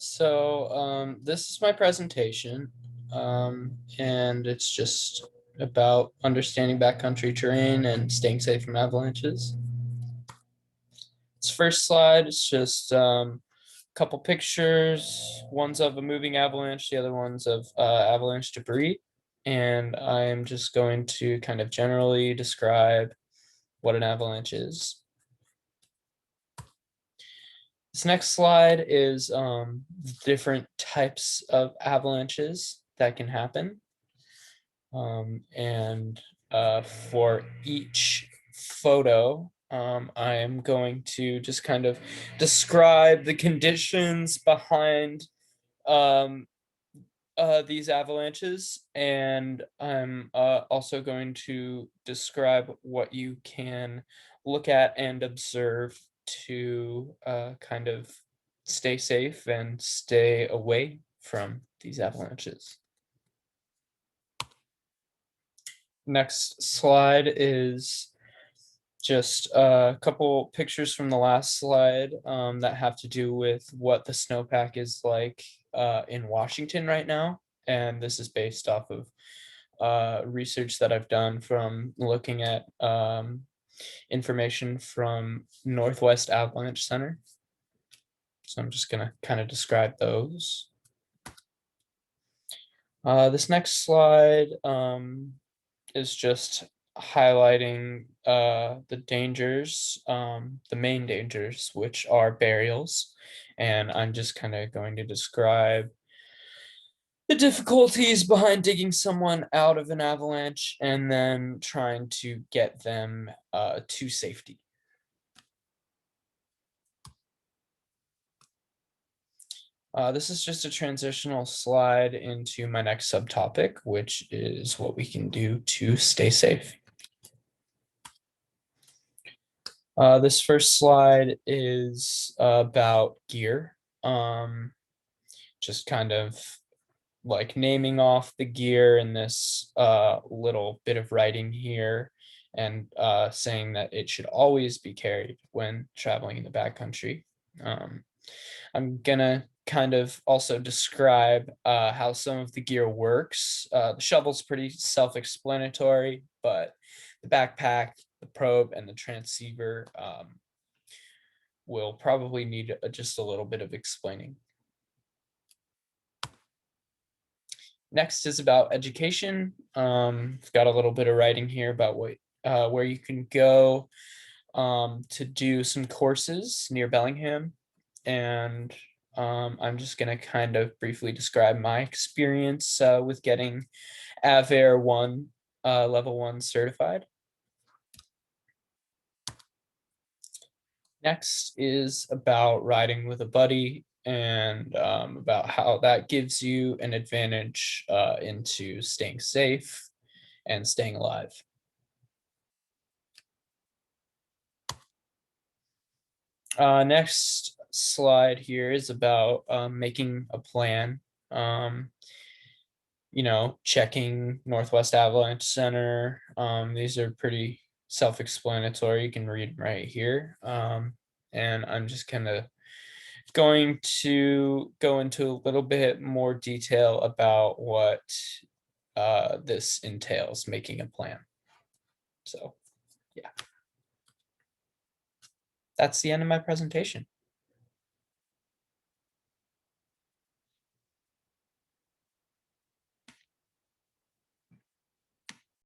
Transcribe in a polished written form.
This is my presentation, and it's just about understanding backcountry terrain and staying safe from avalanches. This first slide is just a couple pictures. One's of a moving avalanche, the other one's of avalanche debris. And I'm just going to kind of generally describe what an avalanche is. This next slide is different types of avalanches that can happen. For each photo, I am going to just kind of describe the conditions behind these avalanches, and I'm also going to describe what you can look at and observe to kind of stay safe and stay away from these avalanches. Next slide is just a couple pictures from the last slide that have to do with what the snowpack is like in Washington right now. And this is based off of research that I've done from looking at information from Northwest Avalanche Center. So I'm just gonna kind of describe those. This next slide is just highlighting the dangers, the main dangers, which are burials. And I'm just kind of going to describe the difficulties behind digging someone out of an avalanche and then trying to get them to safety. This is just a transitional slide into my next subtopic, which is what we can do to stay safe. This first slide is about gear. Just kind of like naming off the gear in this little bit of writing here, and saying that it should always be carried when traveling in the backcountry. I'm gonna kind of also describe how some of the gear works. The shovel's pretty self-explanatory, but the backpack, the probe, and the transceiver will probably need just a little bit of explaining. Next is about education. I've got a little bit of writing here about where you can go to do some courses near Bellingham. And I'm just going to kind of briefly describe my experience with getting AVY level 1 certified. Next is about riding with a buddy and about how that gives you an advantage into staying safe and staying alive. Next slide here is about making a plan. Checking Northwest Avalanche Center. These are pretty self-explanatory. You can read them right here. And I'm just kind of going to go into a little bit more detail about what this entails, making a plan. So, yeah. That's the end of my presentation.